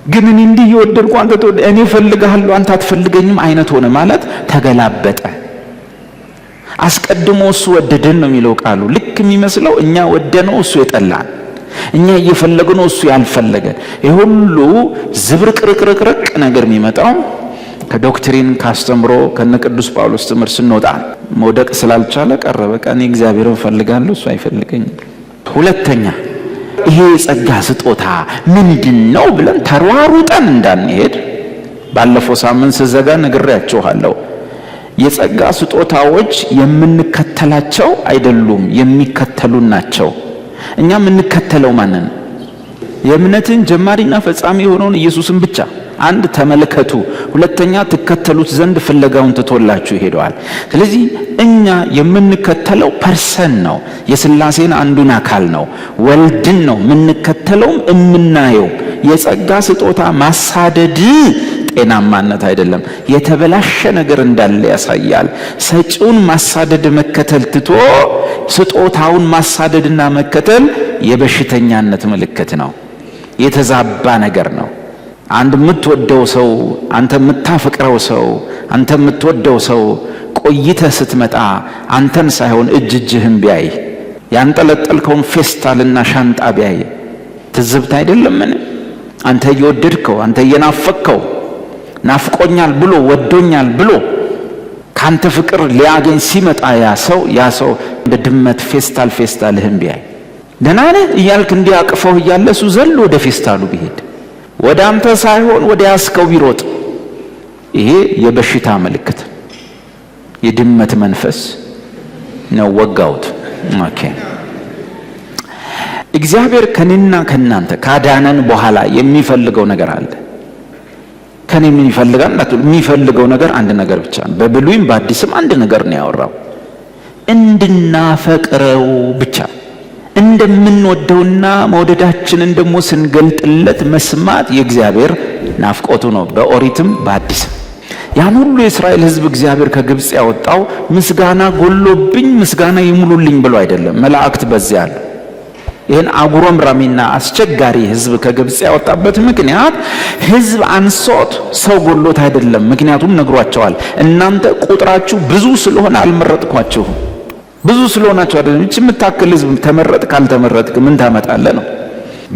ግን እኔ እንዲህ እየወደድኩ አንተ እኔ እፈልግሃለሁ አንተ አትፈልገኝም አይነት ሆነ ማለት ተገላበጠ። አስቀድሞ እሱ ወደደን ነው የሚለው ቃሉ። ልክ የሚመስለው እኛ ወደነው እሱ የጠላን፣ እኛ እየፈለግነው እሱ ያልፈለገ። ይሁሉ ዝብርቅርቅርቅ ነገር የሚመጣው ከዶክትሪን ካስተምሮ ከነ ቅዱስ ጳውሎስ ትምህርት ስንወጣ መውደቅ ስላልቻለ ቀረ። በቃ እኔ እግዚአብሔርን ፈልጋለሁ እሱ አይፈልገኝም። ሁለተኛ ይሄ የጸጋ ስጦታ ምንድነው ብለን ተሯሩጠን እንዳንሄድ ባለፈው ሳምንት ስዘጋ ነግሬያችኋለሁ። የጸጋ ስጦታዎች የምንከተላቸው አይደሉም፣ የሚከተሉን ናቸው። እኛ የምንከተለው ማንን? የእምነትን ጀማሪና ፈጻሚ የሆነውን ኢየሱስን ብቻ። አንድ ተመልከቱ፣ ሁለተኛ ትከተሉት ዘንድ ፍለጋውን ትቶላችሁ ሄደዋል። ስለዚህ እኛ የምንከተለው ፐርሰን ነው፣ የሥላሴን አንዱን አካል ነው፣ ወልድን ነው የምንከተለውም የምናየው። የጸጋ ስጦታ ማሳደድ ጤናማነት አይደለም፣ የተበላሸ ነገር እንዳለ ያሳያል። ሰጪውን ማሳደድ መከተል ትቶ ስጦታውን ማሳደድና መከተል የበሽተኛነት ምልክት ነው፣ የተዛባ ነገር ነው። አንድ የምትወደው ሰው፣ አንተ የምታፈቅረው ሰው፣ አንተ የምትወደው ሰው ቆይተህ ስትመጣ አንተን ሳይሆን እጅህን ቢያይ፣ ያንጠለጠልከውን ፌስታልና ሻንጣ ቢያይ ትዝብት አይደለምን? አንተ እየወደድከው፣ አንተ እየናፈቅከው፣ ናፍቆኛል ብሎ ወዶኛል ብሎ ካንተ ፍቅር ሊያገኝ ሲመጣ ያ ሰው እንደ ድመት ፌስታልህን ቢያይ፣ ደህና ነህ እያልክ እንዲያቅፈው እያለ እሱ ዘሎ ወደ ፌስታሉ ቢሄድ፣ ወደ አንተ ሳይሆን ወደ ያስከው ቢሮጥ፣ ይሄ የበሽታ ምልክት፣ የድመት መንፈስ ነው። ወጋውት። ኦኬ። እግዚአብሔር ከኔና ከናንተ ካዳነን በኋላ የሚፈልገው ነገር አለ። ከኔ ምን ይፈልጋል? የሚፈልገው ነገር አንድ ነገር ብቻ ነው። በብሉይም በአዲስም አንድ ነገር ነው ያወራው፣ እንድናፈቅረው ብቻ። እንደምንወደውና መውደዳችንን ደግሞ ስንገልጥለት መስማት የእግዚአብሔር ናፍቆቱ ነው፣ በኦሪትም በአዲስም። ያን ሁሉ የእስራኤል ሕዝብ እግዚአብሔር ከግብጽ ያወጣው ምስጋና ጎሎብኝ ምስጋና ይሙሉልኝ ብሎ አይደለም። መላእክት በዚያ አሉ። ይህን አጉረምራሚና አስቸጋሪ ሕዝብ ከግብጽ ያወጣበት ምክንያት ሕዝብ አንሶት ሰው ጎሎት አይደለም። ምክንያቱም ነግሯቸዋል። እናንተ ቁጥራችሁ ብዙ ስለሆነ አልመረጥኳችሁም። ብዙ ስለሆናችሁ አይደለም። እቺ የምታክል ሕዝብ ተመረጥ ካልተመረጥክ ምን ታመጣለህ ነው።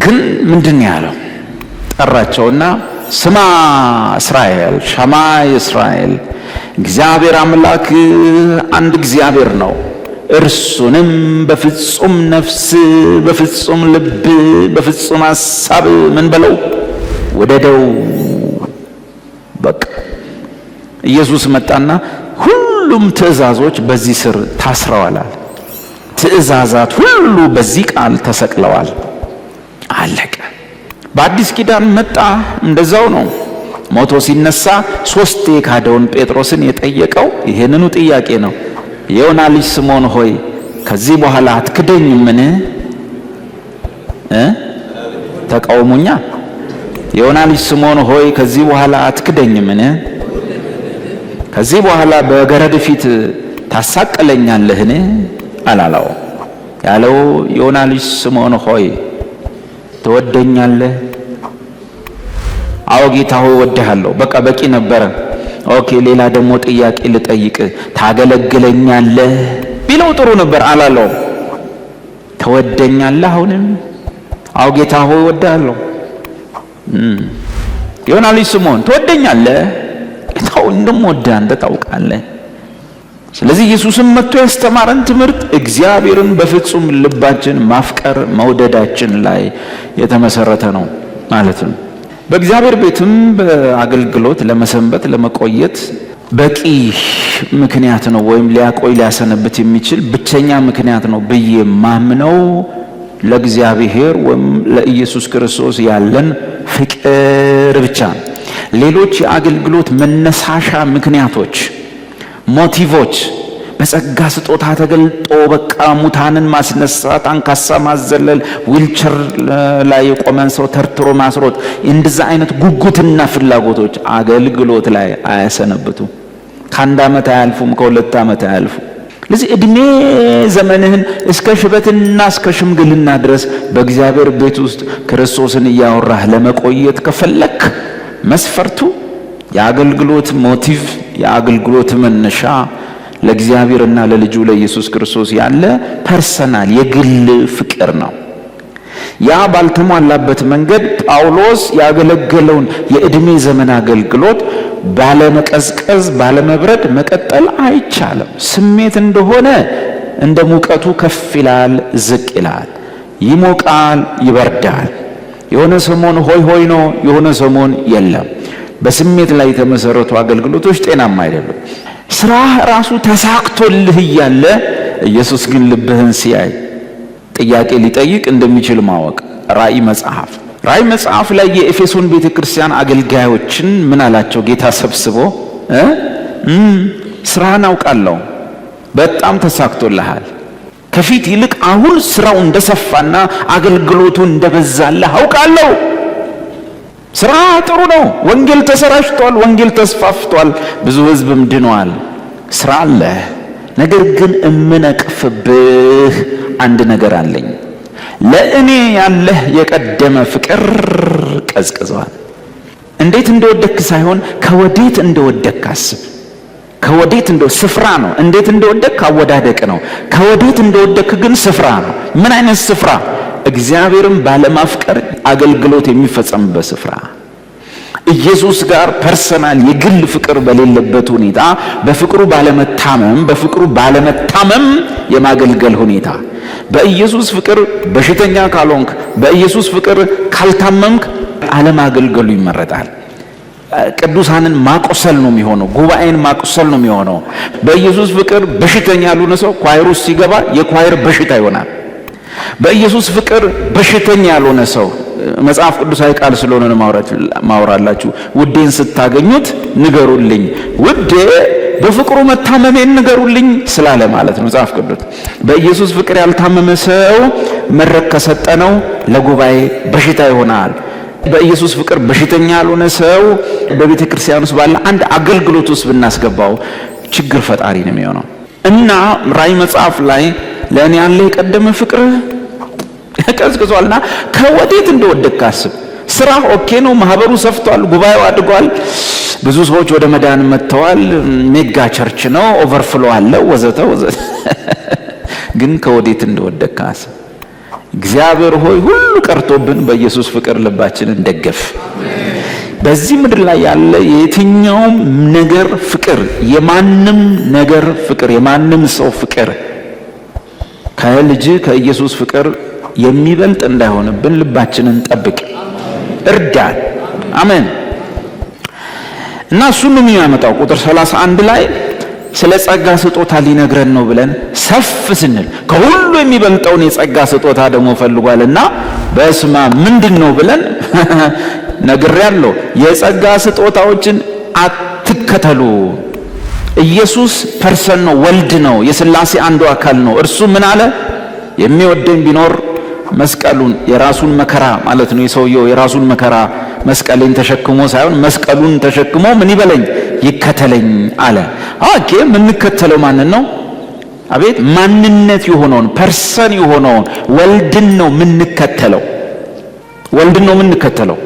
ግን ምንድን ያለው? ጠራቸውና ስማ እስራኤል፣ ሸማይ እስራኤል፣ እግዚአብሔር አምላክ አንድ እግዚአብሔር ነው። እርሱንም በፍጹም ነፍስ፣ በፍጹም ልብ፣ በፍጹም ሐሳብ ምን በለው ወደደው። በቃ ኢየሱስ መጣና ሁሉም ትእዛዞች በዚህ ስር ታስረዋል። ትእዛዛት ሁሉ በዚህ ቃል ተሰቅለዋል። አለቀ። በአዲስ ኪዳን መጣ፣ እንደዛው ነው። ሞቶ ሲነሳ ሶስቴ ካደውን ጴጥሮስን የጠየቀው ይሄንኑ ጥያቄ ነው። የዮና ልጅ ስምዖን ሆይ ከዚህ በኋላ አትክደኝምን? ተቃውሞኛ። የዮና ልጅ ስምዖን ሆይ ከዚህ በኋላ አትክደኝምን? ከዚህ በኋላ በገረድ ፊት ታሳቀለኛለህን? አላለው። ያለው የዮና ልጅ ስምዖን ሆይ ትወደኛለህ? አዎ ጌታ ሆይ እወድሃለሁ። በቃ በቂ ነበረ። ኦኬ፣ ሌላ ደግሞ ጥያቄ ልጠይቅ፣ ታገለግለኛለህ ቢለው ጥሩ ነበር። አላለው። ትወደኛለህ? አሁንም አዎ ጌታ ሆይ እወድሃለሁ። የዮና ልጅ ስምዖን ትወደኛለህ? ጌታው እንደምወድህ አንተ ታውቃለህ። ስለዚህ ኢየሱስም መጥቶ ያስተማረን ትምህርት እግዚአብሔርን በፍጹም ልባችን ማፍቀር መውደዳችን ላይ የተመሰረተ ነው ማለት ነው። በእግዚአብሔር ቤትም በአገልግሎት ለመሰንበት ለመቆየት በቂ ምክንያት ነው፣ ወይም ሊያሰነብት የሚችል ብቸኛ ምክንያት ነው ብዬ ማምነው ለእግዚአብሔር ወይም ለኢየሱስ ክርስቶስ ያለን ፍቅር ብቻ ነው። ሌሎች የአገልግሎት መነሳሻ ምክንያቶች፣ ሞቲቮች በጸጋ ስጦታ ተገልጦ በቃ ሙታንን ማስነሳት፣ አንካሳ ማዘለል፣ ዊልቸር ላይ የቆመን ሰው ተርትሮ ማስሮጥ፣ እንደዛ አይነት ጉጉትና ፍላጎቶች አገልግሎት ላይ አያሰነብቱ። ከአንድ ዓመት አያልፉም፣ ከሁለት ዓመት አያልፉ። ለዚህ እድሜ ዘመንህን እስከ ሽበትና እስከ ሽምግልና ድረስ በእግዚአብሔር ቤት ውስጥ ክርስቶስን እያወራህ ለመቆየት ከፈለክ መስፈርቱ የአገልግሎት ሞቲቭ፣ የአገልግሎት መነሻ ለእግዚአብሔርና ለልጁ ለኢየሱስ ክርስቶስ ያለ ፐርሰናል የግል ፍቅር ነው። ያ ባልተሟላበት መንገድ ጳውሎስ ያገለገለውን የእድሜ ዘመን አገልግሎት ባለመቀዝቀዝ ባለመብረድ መቀጠል አይቻልም። ስሜት እንደሆነ እንደ ሙቀቱ ከፍ ይላል፣ ዝቅ ይላል፣ ይሞቃል፣ ይበርዳል። የሆነ ሰሞን ሆይ ሆይ ነው፣ የሆነ ሰሞን የለም። በስሜት ላይ የተመሰረቱ አገልግሎቶች ጤናማ አይደሉም። ስራህ ራሱ ተሳክቶልህ እያለ ኢየሱስ ግን ልብህን ሲያይ ጥያቄ ሊጠይቅ እንደሚችል ማወቅ። ራእይ መጽሐፍ ላይ የኤፌሶን ቤተክርስቲያን አገልጋዮችን ምን አላቸው ጌታ ሰብስቦ? ስራህን አውቃለሁ፣ በጣም ተሳክቶልሃል። ከፊት ይልቅ አሁን ስራው እንደሰፋና አገልግሎቱ እንደበዛልህ አውቃለሁ። ስራ ጥሩ ነው። ወንጌል ተሰራጭቷል፣ ወንጌል ተስፋፍቷል፣ ብዙ ህዝብም ድኗል። ስራ አለ። ነገር ግን እምነቅፍብህ አንድ ነገር አለኝ። ለእኔ ያለህ የቀደመ ፍቅር ቀዝቅዟል። እንዴት እንደወደክ ሳይሆን ከወዴት እንደወደክ አስብ። ከወዴት ስፍራ ነው። እንዴት እንደወደክ አወዳደቅ ነው። ከወዴት እንደወደክ ግን ስፍራ ነው። ምን አይነት ስፍራ? እግዚአብሔርን ባለማፍቀር አገልግሎት የሚፈጸምበት ስፍራ፣ ኢየሱስ ጋር ፐርሰናል የግል ፍቅር በሌለበት ሁኔታ፣ በፍቅሩ ባለመታመም የማገልገል ሁኔታ። በኢየሱስ ፍቅር በሽተኛ ካልሆንክ፣ በኢየሱስ ፍቅር ካልታመምክ አለማገልገሉ ይመረጣል። ቅዱሳንን ማቆሰል ነው የሚሆነው፣ ጉባኤን ማቆሰል ነው የሚሆነው። በኢየሱስ ፍቅር በሽተኛ ያልሆነ ሰው ኳይር ውስጥ ሲገባ የኳይር በሽታ ይሆናል። በኢየሱስ ፍቅር በሽተኛ ያልሆነ ሰው መጽሐፍ ቅዱሳዊ ቃል ስለሆነ ማውራላችሁ። ውዴን ስታገኙት ንገሩልኝ፣ ውዴ በፍቅሩ መታመሜን ንገሩልኝ ስላለ ማለት ነው መጽሐፍ ቅዱስ። በኢየሱስ ፍቅር ያልታመመ ሰው መድረክ ከሰጠነው ለጉባኤ በሽታ ይሆናል። በኢየሱስ ፍቅር በሽተኛ ያልሆነ ሰው በቤተ ክርስቲያን ውስጥ ባለ አንድ አገልግሎት ውስጥ ብናስገባው ችግር ፈጣሪ ነው የሚሆነው። እና ራእይ መጽሐፍ ላይ ለእኔ ያለ የቀደመ ፍቅር ቀዝቅዟልና ከወዴት እንደወደክ አስብ። ስራ ኦኬ ነው፣ ማህበሩ ሰፍቷል፣ ጉባኤው አድጓል፣ ብዙ ሰዎች ወደ መዳን መጥተዋል፣ ሜጋ ቸርች ነው፣ ኦቨርፍሎ አለ፣ ወዘተ ወዘተ። ግን ከወዴት እንደወደክ አስብ። እግዚአብሔር ሆይ ሁሉ ቀርቶብን በኢየሱስ ፍቅር ልባችንን ደገፍ። በዚህ ምድር ላይ ያለ የትኛውም ነገር ፍቅር፣ የማንም ነገር ፍቅር፣ የማንም ሰው ፍቅር ከልጅ ከኢየሱስ ፍቅር የሚበልጥ እንዳይሆንብን ልባችንን ጠብቅ፣ እርዳን። አሜን። እና እሱን ነው የሚያመጣው። ቁጥር 31 ላይ ስለ ጸጋ ስጦታ ሊነግረን ነው ብለን ሰፍ ስንል ከሁሉ የሚበልጠውን የጸጋ ስጦታ ደግሞ ፈልጓልና በስማ ምንድነው ብለን ነግሬያለሁ። የጸጋ ስጦታዎችን አትከተሉ። ኢየሱስ ፐርሰን ነው፣ ወልድ ነው፣ የሥላሴ አንዱ አካል ነው። እርሱ ምን አለ? የሚወደኝ ቢኖር መስቀሉን የራሱን መከራ ማለት ነው። የሰውየው የራሱን መከራ መስቀልን ተሸክሞ ሳይሆን መስቀሉን ተሸክሞ ምን ይበለኝ? ይከተለኝ አለ። ኦኬ፣ የምንከተለው ማንን ነው? አቤት! ማንነት የሆነውን ፐርሰን የሆነውን ወልድን ነው የምንከተለው። ወልድን ነው የምንከተለው።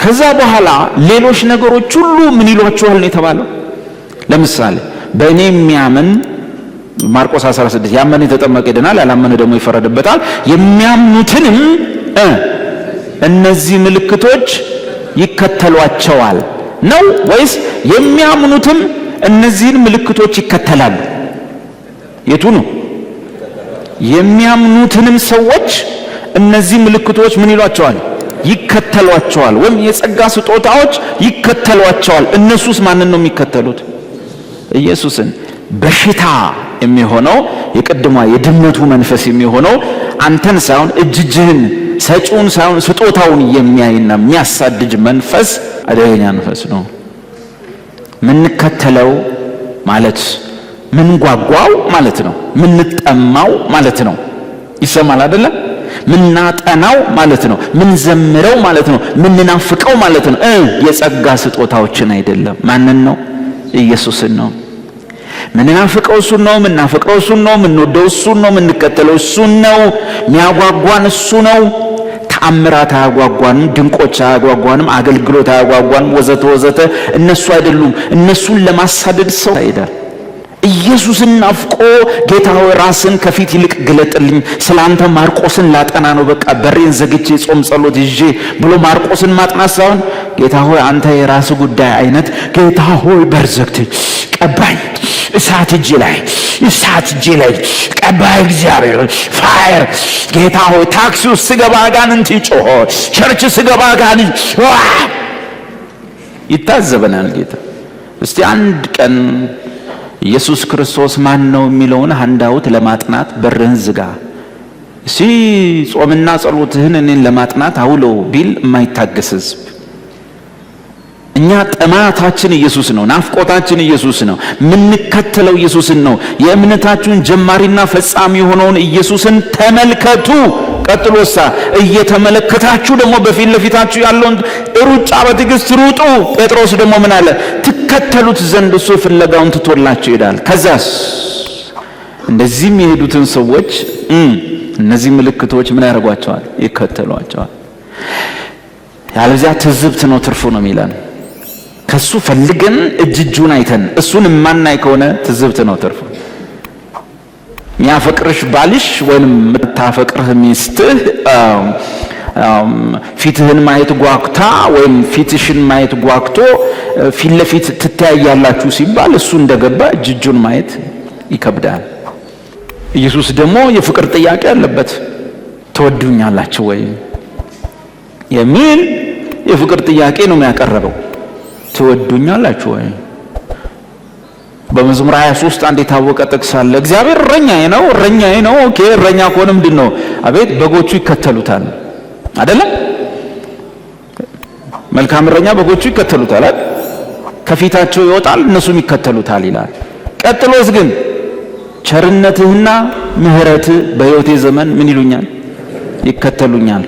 ከዛ በኋላ ሌሎች ነገሮች ሁሉ ምን ይሏቸዋል ነው የተባለው። ለምሳሌ በእኔ የሚያምን ማርቆስ 16 ያመነ የተጠመቀ ይድናል፣ ያላመነ ደግሞ ይፈረድበታል። የሚያምኑትንም እነዚህ ምልክቶች ይከተሏቸዋል ነው ወይስ የሚያምኑትም እነዚህን ምልክቶች ይከተላሉ? የቱ ነው? የሚያምኑትንም ሰዎች እነዚህ ምልክቶች ምን ይሏቸዋል? ይከተሏቸዋል። ወይም የጸጋ ስጦታዎች ይከተሏቸዋል። እነሱስ ማንን ነው የሚከተሉት? ኢየሱስን። በሽታ የሚሆነው የቀድሞ የድመቱ መንፈስ የሚሆነው አንተን ሳይሆን እጅህን ሰጪውን ሳይሆን ስጦታውን የሚያይና የሚያሳድጅ መንፈስ አደገኛ መንፈስ ነው። ምንከተለው ማለት ምን ጓጓው ማለት ነው። ምን ጠማው ማለት ነው። ይሰማል አይደለ? ምናጠናው ማለት ነው። ምን ዘምረው ማለት ነው። ምን ናፍቀው ማለት ነው። የጸጋ ስጦታዎችን አይደለም። ማንን ነው? ኢየሱስን ነው። ምንናፍቀው እሱን ነው፣ ምናፈቅረው እሱን ነው፣ ምንወደው እሱን ነው፣ ምንከተለው እሱን ነው፣ ሚያጓጓን እሱ ነው። ተአምራት አያጓጓንም፣ ድንቆች አያጓጓንም፣ አገልግሎት አያጓጓንም፣ ወዘተ ወዘተ እነሱ አይደሉም። እነሱን ለማሳደድ ሰው አይደል። ኢየሱስን ናፍቆ ጌታ ሆይ ራስን ከፊት ይልቅ ግለጥልኝ፣ ስላንተ ማርቆስን ላጠና ነው፣ በቃ በሬን ዘግቼ ጾም ጸሎት ይዤ ብሎ ማርቆስን ማጥናት ሳይሆን ጌታ ሆይ አንተ የራስ ጉዳይ አይነት ጌታ ሆይ በር ዘግተህ ቀባኝ፣ እሳት እጄ ላይ ቀባይ፣ እግዚአብሔር ፋየር። ጌታ ሆይ ታክሲ ውስጥ ስገባ አጋንንት ይጮህ፣ ቸርች ስገባ አጋንንት ይታዘበናል ጌታ። እስቲ አንድ ቀን ኢየሱስ ክርስቶስ ማን ነው የሚለውን ሃንዳውት ለማጥናት በርህን ዝጋ፣ እስቲ ጾምና ጸሎትህን እኔን ለማጥናት አውለው ቢል የማይታገስ ሕዝብ። እኛ ጥማታችን ኢየሱስ ነው፣ ናፍቆታችን ኢየሱስ ነው፣ ምንከተለው ኢየሱስን ነው። የእምነታችሁን ጀማሪና ፈጻሚ የሆነውን ኢየሱስን ተመልከቱ። ቀጥሎሳ እየተመለከታችሁ ደግሞ በፊት ለፊታችሁ ያለውን ሩጫ በትዕግስት ሩጡ። ጴጥሮስ ደግሞ ምን አለ? ትከተሉት ዘንድ እሱ ፍለጋውን ትቶላችሁ ይሄዳል። ከዛስ እንደዚህም የሄዱትን ሰዎች እነዚህ ምልክቶች ምን ያደርጓቸዋል? ይከተሏቸዋል። ያለዚያ ትዝብት ነው ትርፉ ነው የሚለን። ከሱ ፈልገን እጁን አይተን እሱን ማናይ ከሆነ ትዝብት ነው ትርፉ። ሚያፈቅርሽ ባልሽ ወይም ምታፈቅርህ ሚስትህ ፊትህን ማየት ጓግታ ወይም ፊትሽን ማየት ጓግቶ ፊት ለፊት ትተያያላችሁ ሲባል እሱ እንደገባ እጁን ማየት ይከብዳል። ኢየሱስ ደግሞ የፍቅር ጥያቄ አለበት። ትወዱኛላችሁ ወይ የሚል የፍቅር ጥያቄ ነው የሚያቀርበው። ትወዱኛላችሁ ወይ? በመዝሙር 23 አንድ የታወቀ ጥቅስ አለ። እግዚአብሔር እረኛዬ ነው። ኦኬ እረኛ ከሆነ ምንድነው? አቤት በጎቹ ይከተሉታል አይደለም? መልካም እረኛ በጎቹ ይከተሉታል አይደል? ከፊታቸው ይወጣል እነሱም ይከተሉታል ይላል። ቀጥሎስ ግን ቸርነትህና ምሕረትህ በሕይወቴ ዘመን ምን ይሉኛል? ይከተሉኛል።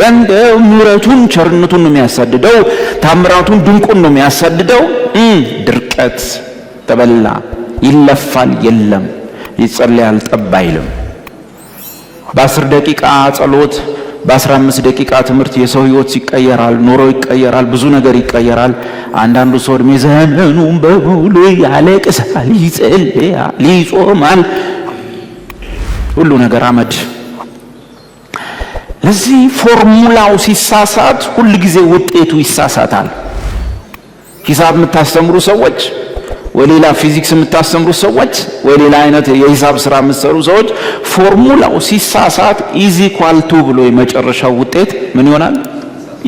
እንደው ምሕረቱን ቸርነቱን ነው የሚያሳድደው፣ ታምራቱን ድንቁን ነው የሚያሳድደው። ድርቀት ተበላ ይለፋል የለም፣ ይጸልያል ጠብ አይልም። በ10 ደቂቃ ጸሎት በ15 ደቂቃ ትምህርት የሰው ሕይወት ይቀየራል፣ ኑሮ ይቀየራል፣ ብዙ ነገር ይቀየራል። አንዳንዱ ሰው እድሜ ዘመኑን በሙሉ ያለቅሳል፣ ይጸልያል፣ ይጾማል፣ ሁሉ ነገር አመድ። ለዚህ ፎርሙላው ሲሳሳት ሁሉ ጊዜ ውጤቱ ይሳሳታል። ሂሳብ የምታስተምሩ ሰዎች ወይ ሌላ ፊዚክስ የምታስተምሩ ሰዎች ወይ ሌላ አይነት የሂሳብ ስራ የምትሰሩ ሰዎች ፎርሙላው ሲሳሳት ኢዝ ኢኳል ቱ ብሎ የመጨረሻው ውጤት ምን ይሆናል?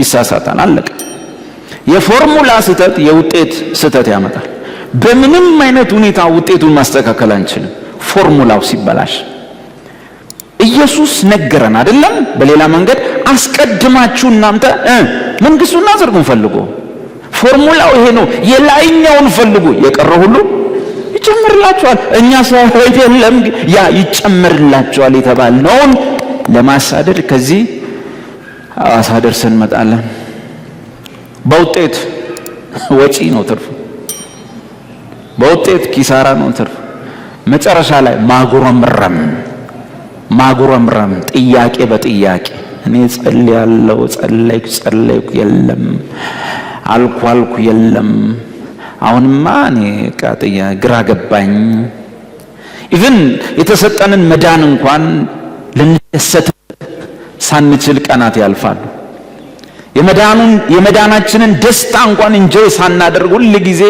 ይሳሳታል። አለቀ። የፎርሙላ ስህተት የውጤት ስህተት ያመጣል። በምንም አይነት ሁኔታ ውጤቱን ማስተካከል አንችልም ፎርሙላው ሲበላሽ። ኢየሱስ ነገረን አይደለም? በሌላ መንገድ አስቀድማችሁ እናንተ መንግስቱና ጽድቁን ፈልጉ። ፎርሙላው ይሄ ነው። የላይኛውን ፈልጉ፣ የቀረው ሁሉ ይጨመርላችኋል። እኛ ሳይሆን የለም ያ ይጨመርላችኋል የተባልነውን ለማሳደድ ከዚህ ሐዋሳ ደርሰን እንመጣለን። በውጤት ወጪ ነው ትርፉ፣ በውጤት ኪሳራ ነው ትርፉ። መጨረሻ ላይ ማጉረምረም ጥያቄ በጥያቄ እኔ ጸልያለሁ፣ ጸለይኩ የለም፣ አልኩ የለም፣ አሁንማ እኔ ግራ ገባኝ። ኢቭን የተሰጠንን መዳን እንኳን ልንደሰት ሳንችል ቀናት ያልፋሉ። የመዳናችንን ደስታ እንኳን እንጆይ ሳናደርግ ሁሉ ጊዜ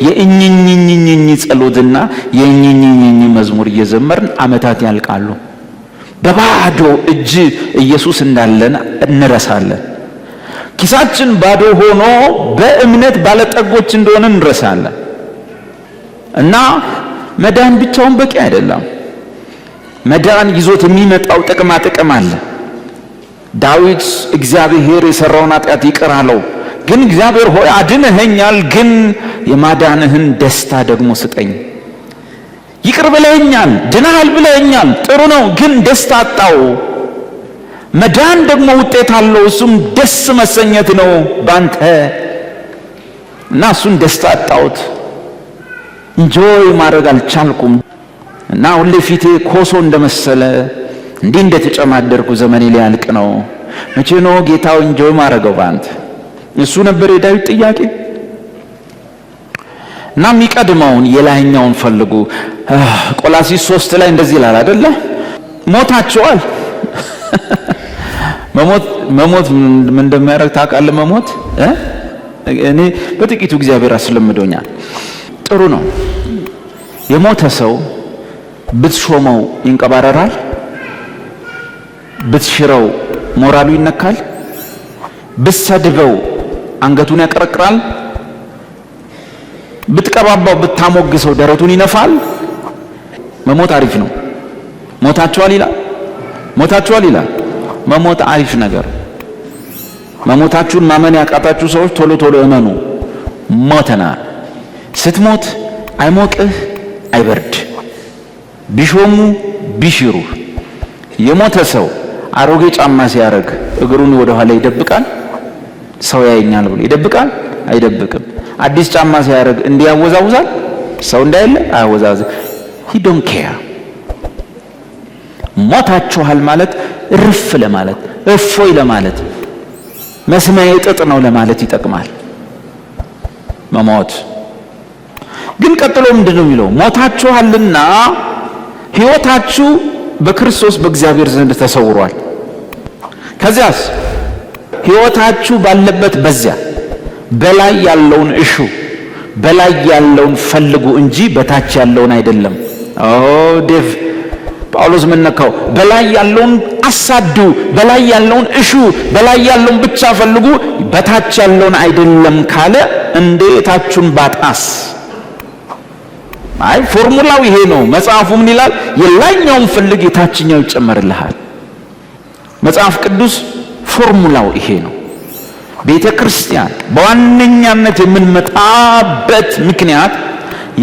የእኝኝኝኝኝ ጸሎትና የእኝኝኝኝ መዝሙር እየዘመርን አመታት ያልቃሉ። በባዶ እጅ ኢየሱስ እንዳለን እንረሳለን። ኪሳችን ባዶ ሆኖ በእምነት ባለጠጎች እንደሆነ እንረሳለን። እና መዳን ብቻውን በቂ አይደለም። መዳን ይዞት የሚመጣው ጥቅም አለ። ዳዊት እግዚአብሔር የሰራውን ኃጢአት ይቅር አለው። ግን እግዚአብሔር ሆይ አድነኸኛል፣ ግን የማዳንህን ደስታ ደግሞ ስጠኝ። ይቅር ብለኸኛል፣ ድነሃል ብለኸኛል፣ ጥሩ ነው፣ ግን ደስታ አጣው። መዳን ደግሞ ውጤት አለው፣ እሱም ደስ መሰኘት ነው ባንተ እና እሱን ደስታ አጣሁት። እንጆይ ማድረግ አልቻልኩም እና ሁሌ ፊቴ ኮሶ እንደመሰለ እንዲህ እንደተጨማደርኩ ዘመኔ ሊያልቅ ነው። መቼ ነው ጌታው እንጆይ ማድረገው ባንተ? እሱ ነበር የዳዊት ጥያቄ። እና የሚቀድመውን የላይኛውን ፈልጉ። ቆላስይስ 3 ላይ እንደዚህ ይላል አይደለ? ሞታችኋል። መሞት ምን እንደሚያደርግ ታውቃለህ? መሞት እኔ በጥቂቱ እግዚአብሔር አስለምዶኛል። ጥሩ ነው። የሞተ ሰው ብትሾመው ይንቀባረራል፣ ብትሽረው ሞራሉ ይነካል፣ ብትሰድበው አንገቱን ያቀረቅራል፣ ብትቀባባው ብታሞግሰው ደረቱን ይነፋል። መሞት አሪፍ ነው። ሞታችኋል ይላል። ሞታችኋል ይላል። መሞት አሪፍ ነገር። መሞታችሁን ማመን ያቃታችሁ ሰዎች ቶሎ ቶሎ እመኑ። ሞተናል። ስትሞት አይሞቅህ አይበርድ፣ ቢሾሙ ቢሽሩ። የሞተ ሰው አሮጌ ጫማ ሲያረግ እግሩን ወደ ኋላ ይደብቃል? ሰው ያየኛል ብሎ ይደብቃል? አይደብቅም። አዲስ ጫማ ሲያረግ እንዲያወዛውዛል? ሰው እንዳይለ አያወዛውዝ። he don't care። ሞታችኋል ማለት እርፍ ለማለት እፎይ ለማለት መስማዬ ጥጥ ነው ለማለት ይጠቅማል መሞት። ግን ቀጥሎ ምንድነው የሚለው? ሞታችኋልና ሕይወታችሁ በክርስቶስ በእግዚአብሔር ዘንድ ተሰውሯል። ከዚያስ ሕይወታችሁ ባለበት በዚያ በላይ ያለውን እሹ፣ በላይ ያለውን ፈልጉ እንጂ በታች ያለውን አይደለም። ዴቭ ጳውሎስ ምን ነካው? በላይ ያለውን አሳዱ፣ በላይ ያለውን እሹ፣ በላይ ያለውን ብቻ ፈልጉ፣ በታች ያለውን አይደለም ካለ እንዴታችሁን ባጣስ? አይ ፎርሙላው ይሄ ነው። መጽሐፉ ምን ይላል? የላይኛውን ፈልግ የታችኛው ይጨመርልሃል። መጽሐፍ ቅዱስ ፎርሙላው ይሄ ነው። ቤተ ክርስቲያን በዋነኛነት የምንመጣበት ምክንያት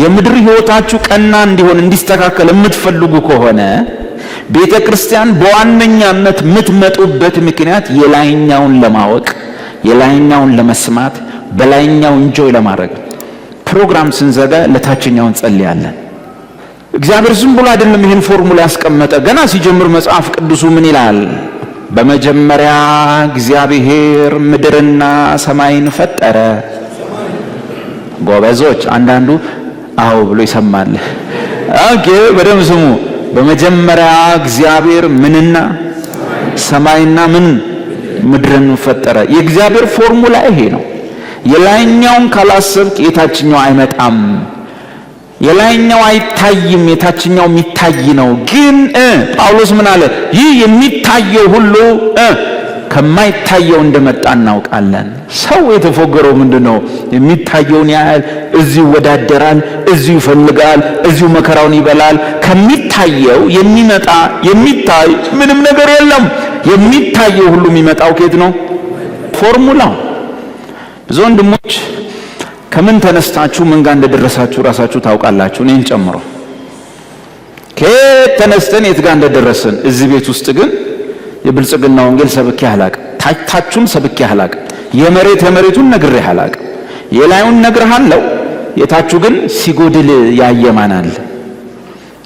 የምድር ሕይወታችሁ ቀና እንዲሆን እንዲስተካከል የምትፈልጉ ከሆነ ቤተ ክርስቲያን በዋነኛነት የምትመጡበት ምክንያት የላይኛውን ለማወቅ፣ የላይኛውን ለመስማት፣ በላይኛው እንጆይ ለማድረግ። ፕሮግራም ስንዘጋ ለታችኛው እንጸልያለን። እግዚአብሔር ዝም ብሎ አይደለም ይህን ፎርሙላ ያስቀመጠ። ገና ሲጀምር መጽሐፍ ቅዱሱ ምን ይላል? በመጀመሪያ እግዚአብሔር ምድርና ሰማይን ፈጠረ። ጎበዞች፣ አንዳንዱ አዎ ብሎ ይሰማል። ኦኬ፣ በደም ስሙ። በመጀመሪያ እግዚአብሔር ምንና ሰማይና ምን ምድርን ፈጠረ። የእግዚአብሔር ፎርሙላ ይሄ ነው። የላይኛውን ካላሰብክ የታችኛው አይመጣም። የላይኛው አይታይም፣ የታችኛው የሚታይ ነው። ግን ጳውሎስ ምን አለ? ይህ የሚታየው ሁሉ ከማይታየው እንደመጣ እናውቃለን። ሰው የተፎገረው ምንድነው? የሚታየውን ያህል እዚሁ ይወዳደራል፣ እዚሁ ይፈልጋል፣ እዚሁ መከራውን ይበላል። ከሚታየው የሚመጣ የሚታይ ምንም ነገር የለም። የሚታየው ሁሉ የሚመጣው ከየት ነው? ፎርሙላው። ብዙ ወንድሞች ከምን ተነስታችሁ ምን ጋር እንደደረሳችሁ ራሳችሁ ታውቃላችሁ፣ እኔን ጨምሮ። ከየት ተነስተን የት ጋር እንደደረስን እዚህ ቤት ውስጥ ግን የብልጽግና ወንጌል ሰብኬ አላቅም። ታችሁን ሰብኬ አላቅም። የመሬቱን ነግሬህ አላቅም። የላዩን ነግሬሃለሁ። የታችሁ ግን ሲጎድል ያየ ማን አለ?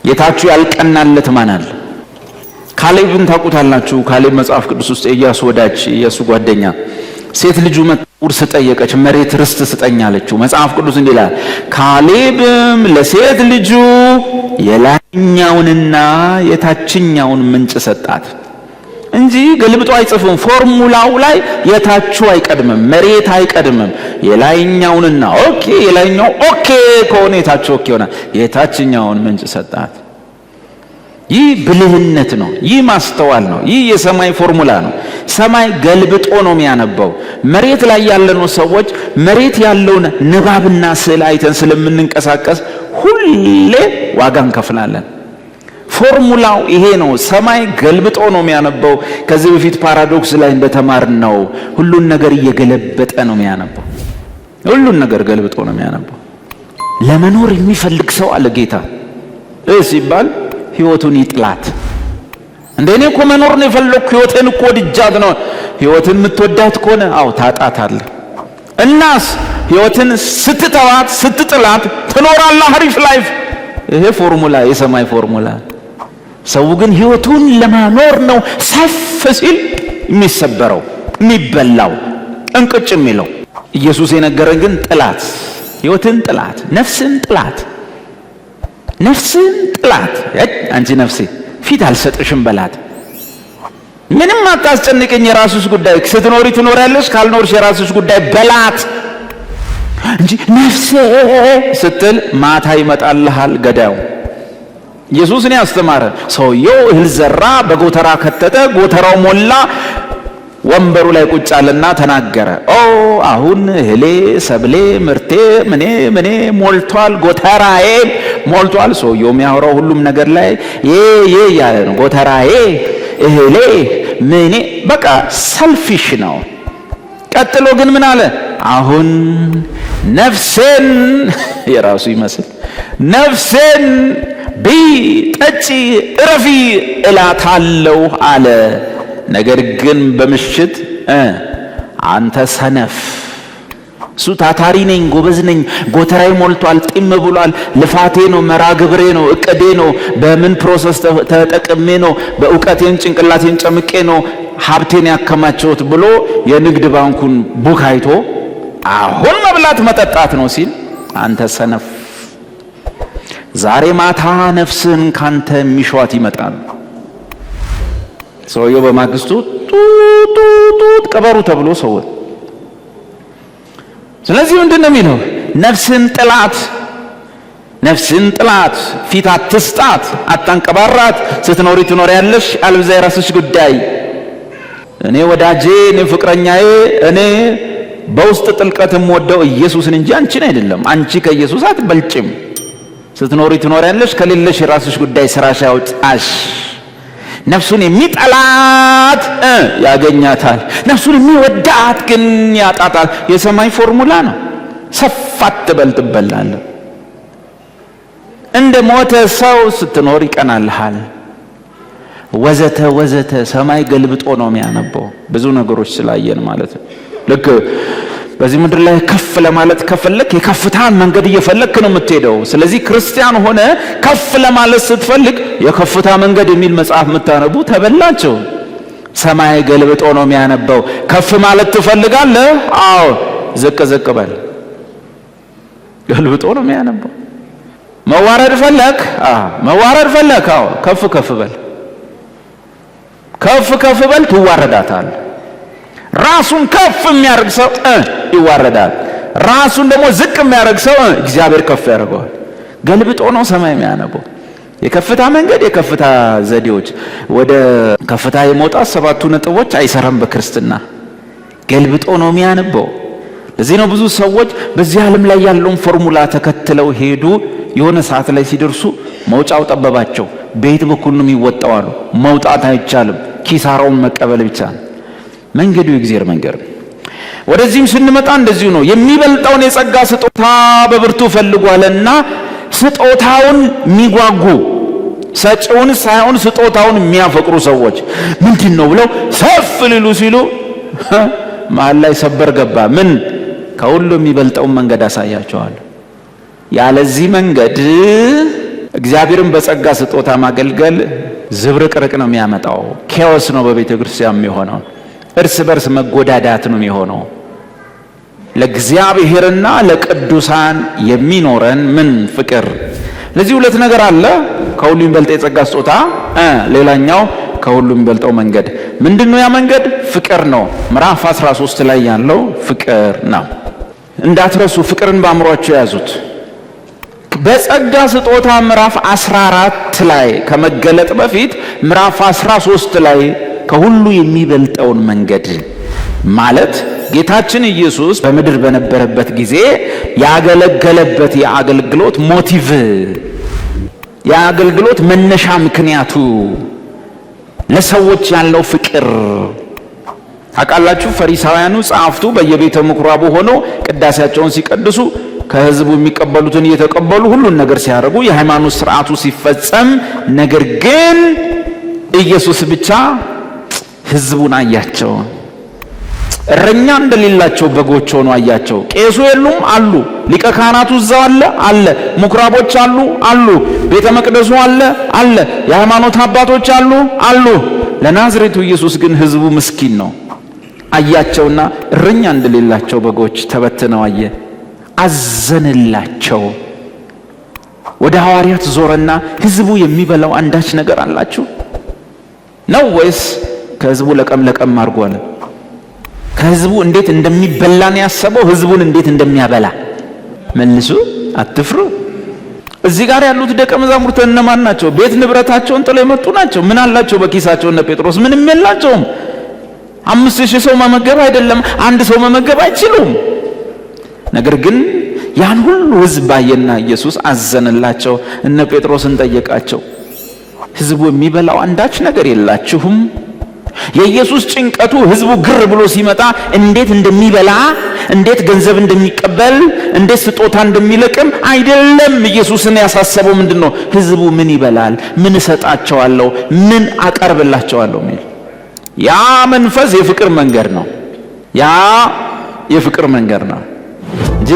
የታችሁ ያልቀናለት ማን አለ? ካሌብን ታውቁታላችሁ። ካሌብ መጽሐፍ ቅዱስ ውስጥ ኢያሱ ወዳጅ፣ ኢያሱ ጓደኛ፣ ሴት ልጁ ውርስ ጠየቀች። መሬት ርስት ስጠኝ አለችው። መጽሐፍ ቅዱስ እንዲህ ይላል፣ ካሌብም ለሴት ልጁ የላይኛውንና የታችኛውን ምንጭ ሰጣት እንጂ ገልብጦ አይጽፍም። ፎርሙላው ላይ የታችሁ አይቀድምም፣ መሬት አይቀድምም። የላይኛውንና ኦኬ፣ የላይኛው ኦኬ ከሆነ የታችሁ ኦኬ ይሆናል። የታችኛውን ምንጭ ሰጣት። ይህ ብልህነት ነው። ይህ ማስተዋል ነው። ይህ የሰማይ ፎርሙላ ነው። ሰማይ ገልብጦ ነው የሚያነበው። መሬት ላይ ያለነው ሰዎች መሬት ያለውን ንባብና ስዕል አይተን ስለምንንቀሳቀስ ሁሌ ዋጋ እንከፍላለን። ፎርሙላው ይሄ ነው። ሰማይ ገልብጦ ነው የሚያነበው። ከዚህ በፊት ፓራዶክስ ላይ እንደተማርነው ሁሉን ነገር እየገለበጠ ነው የሚያነበው። ሁሉን ነገር ገልብጦ ነው የሚያነበው። ለመኖር የሚፈልግ ሰው አለ ጌታ ሲባል ህይወቱን ይጥላት። እንደኔ እኮ መኖር ነው የፈለኩ፣ ህይወቴን እኮ ወድጃት ነው። ህይወትን የምትወዳት ከሆነ አው ታጣታለህ። እናስ ህይወትን ስትተዋት ስትጥላት ትኖራለህ አሪፍ ላይፍ። ይሄ ፎርሙላ የሰማይ ፎርሙላ። ሰው ግን ህይወቱን ለማኖር ነው ሰፍ ሲል የሚሰበረው የሚበላው እንቅጭ የሚለው። ኢየሱስ የነገረን ግን ጥላት፣ ህይወትን ጥላት፣ ነፍስን ጥላት፣ ነፍስን ጥላት። አንቺ ነፍሴ ፊት አልሰጥሽም በላት። ምንም አታስጨንቀኝ፣ የራስሽ ጉዳይ። ስትኖሪ ትኖሪያለሽ፣ ካልኖርሽ የራስሽ ጉዳይ በላት እንጂ ነፍሴ ስትል ማታ ይመጣልሃል ገዳዩ። ኢየሱስ ነው ያስተማረ። ሰውየው እህል ዘራ፣ በጎተራ ከተተ፣ ጎተራው ሞላ፣ ወንበሩ ላይ ቁጭ አለና ተናገረ። አሁን እህሌ፣ ሰብሌ፣ ምርቴ፣ ምኔ ሞልቷል፣ ጎተራዬ ሞልቷል። ሰውየው የሚያወራው ሁሉም ነገር ላይ ያለ ነው። ጎተራዬ፣ እህሌ፣ ምኔ፣ በቃ ሰልፊሽ ነው። ቀጥሎ ግን ምን አለ? አሁን ነፍሴን የራሱ ይመስል ነፍሴን ጠጪ እረፊ እላታለሁ አለ። ነገር ግን በምሽት አንተ ሰነፍ፣ እሱ ታታሪ ነኝ፣ ጎበዝ ነኝ፣ ጎተራዬ ሞልቷል፣ ጢም ብሏል፣ ልፋቴ ነው፣ መራግብሬ ነው፣ እቅዴ ነው፣ በምን ፕሮሰስ ተጠቅሜ ነው፣ በእውቀቴን ጭንቅላቴን ጨምቄ ነው ሀብቴን ያከማቸውት ብሎ የንግድ ባንኩን ቡክ አይቶ አሁን መብላት መጠጣት ነው ሲል፣ አንተ ሰነፍ፣ ዛሬ ማታ ነፍስን ካንተ የሚሸዋት ይመጣል። ሰውየው በማግስቱ ጡት ቀበሩ ተብሎ ሰው። ስለዚህ ምንድነው የሚለው? ነፍስን ጥላት፣ ነፍስን ጥላት፣ ፊት አትስጣት፣ አታንቀባራት። ስትኖሪ ትኖሪያለሽ፣ አልብዛ የራስሽ ጉዳይ። እኔ ወዳጄ፣ እኔ ፍቅረኛዬ፣ እኔ በውስጥ ጥልቀት የምወደው ኢየሱስን እንጂ አንቺን አይደለም። አንቺ ከኢየሱስ አትበልጭም። ስትኖሪ ትኖሪያለሽ፣ ከሌለሽ የራስሽ ጉዳይ፣ ስራሽ ያውጣሽ። ነፍሱን የሚጠላት ያገኛታል፣ ነፍሱን የሚወዳት ግን ያጣታል። የሰማይ ፎርሙላ ነው። ሰፋት ትበል ትበላለህ። እንደ ሞተ ሰው ስትኖር ይቀናልሃል፣ ወዘተ ወዘተ። ሰማይ ገልብጦ ነው የሚያነበው፣ ብዙ ነገሮች ስላየን ማለት ነው። ልክ በዚህ ምድር ላይ ከፍ ለማለት ከፈለክ የከፍታን መንገድ እየፈለክ ነው የምትሄደው። ስለዚህ ክርስቲያን ሆነ ከፍ ለማለት ስትፈልግ የከፍታ መንገድ የሚል መጽሐፍ የምታነቡ ተበላቸው። ሰማይ ገልብጦ ነው የሚያነበው። ከፍ ማለት ትፈልጋለህ? አዎ፣ ዝቅ ዝቅ በል። ገልብጦ ነው የሚያነበው። መዋረድ ፈለክ? መዋረድ ፈለክ? አዎ፣ ከፍ ከፍ በል። ከፍ ከፍ በል፣ ትዋረዳታለህ። ራሱን ከፍ የሚያደርግ ሰው ይዋረዳል። ራሱን ደግሞ ዝቅ የሚያደርግ ሰው እግዚአብሔር ከፍ ያደርገዋል። ገልብጦ ነው ሰማይ የሚያነበው። የከፍታ መንገድ፣ የከፍታ ዘዴዎች፣ ወደ ከፍታ የመውጣት 7 ነጥቦች አይሰራም በክርስትና። ገልብጦ ነው የሚያነበው። ለዚህ ነው ብዙ ሰዎች በዚህ ዓለም ላይ ያለውን ፎርሙላ ተከትለው ሄዱ። የሆነ ሰዓት ላይ ሲደርሱ መውጫው ጠበባቸው። በየት በኩል ነው የሚወጣው አሉ። መውጣት አይቻልም፣ ኪሳራውን መቀበል ብቻ ነው። መንገዱ የእግዚአብሔር መንገድ ነው። ወደዚህም ስንመጣ እንደዚሁ ነው። የሚበልጠውን የጸጋ ስጦታ በብርቱ ፈልጓልና ስጦታውን የሚጓጉ ሰጪውን ሳይሆን ስጦታውን የሚያፈቅሩ ሰዎች ምንድን ነው ብለው ሰፍ ሊሉ ሲሉ መሀል ላይ ሰበር ገባ። ምን? ከሁሉ የሚበልጠውን መንገድ አሳያቸዋል። ያለዚህ መንገድ እግዚአብሔርን በጸጋ ስጦታ ማገልገል ዝብርቅርቅ ነው የሚያመጣው። ኬዎስ ነው በቤተ ክርስቲያን የሚሆነው። እርስ በርስ መጎዳዳት ነው የሚሆነው። ለእግዚአብሔርና ለቅዱሳን የሚኖረን ምን ፍቅር። ለዚህ ሁለት ነገር አለ። ከሁሉ የሚበልጠው የጸጋ ስጦታ፣ ሌላኛው ከሁሉ የሚበልጠው መንገድ ምንድነው? ያ መንገድ ፍቅር ነው። ምዕራፍ 13 ላይ ያለው ፍቅር ነው። እንዳትረሱ፣ ፍቅርን በአእምሯችሁ ያዙት። በጸጋ ስጦታ ምዕራፍ 14 ላይ ከመገለጥ በፊት ምዕራፍ 13 ላይ ከሁሉ የሚበልጠውን መንገድ ማለት ጌታችን ኢየሱስ በምድር በነበረበት ጊዜ ያገለገለበት የአገልግሎት ሞቲቭ፣ የአገልግሎት መነሻ ምክንያቱ፣ ለሰዎች ያለው ፍቅር ታውቃላችሁ። ፈሪሳውያኑ ጸሐፍቱ በየቤተ ምኩራቡ ሆነው ቅዳሴያቸውን ሲቀድሱ ከሕዝቡ የሚቀበሉትን እየተቀበሉ ሁሉን ነገር ሲያደርጉ የሃይማኖት ስርዓቱ ሲፈጸም፣ ነገር ግን ኢየሱስ ብቻ ሕዝቡን አያቸው። እረኛ እንደሌላቸው በጎች ሆኖ አያቸው። ቄሱ የሉም አሉ፣ ሊቀ ካህናቱ እዛው አለ፣ ምኩራቦች አሉ፣ ቤተ መቅደሱ አለ፣ የሃይማኖት አባቶች አሉ። ለናዝሬቱ ኢየሱስ ግን ሕዝቡ ምስኪን ነው። አያቸውና እረኛ እንደሌላቸው በጎች ተበትነው አየ፣ አዘነላቸው። ወደ ሐዋርያት ዞረና ሕዝቡ የሚበላው አንዳች ነገር አላችሁ ነው ወይስ? ከሕዝቡ ለቀም አድርጎ አለ። ከሕዝቡ እንዴት እንደሚበላ ነው ያሰበው፣ ሕዝቡን እንዴት እንደሚያበላ መልሱ። አትፍሩ። እዚህ ጋር ያሉት ደቀ መዛሙርት እነማን ናቸው? ቤት ንብረታቸውን ጥለው የመጡ ናቸው። ምን አላቸው በኪሳቸው? እነ ጴጥሮስ ምንም የላቸውም። 5000 ሰው መመገብ አይደለም 1 ሰው መመገብ አይችሉም። ነገር ግን ያን ሁሉ ሕዝብ ባየና ኢየሱስ አዘነላቸው። እነ ጴጥሮስን ጠየቃቸው፣ ሕዝቡ የሚበላው አንዳች ነገር የላችሁም? የኢየሱስ ጭንቀቱ ሕዝቡ ግር ብሎ ሲመጣ እንዴት እንደሚበላ፣ እንዴት ገንዘብ እንደሚቀበል፣ እንዴት ስጦታ እንደሚለቅም አይደለም። ኢየሱስን ያሳሰበው ምንድነው? ሕዝቡ ምን ይበላል፣ ምን እሰጣቸዋለሁ፣ ምን አቀርብላቸዋለሁ ሚል ያ መንፈስ የፍቅር መንገድ ነው። ያ የፍቅር መንገድ ነው እንጂ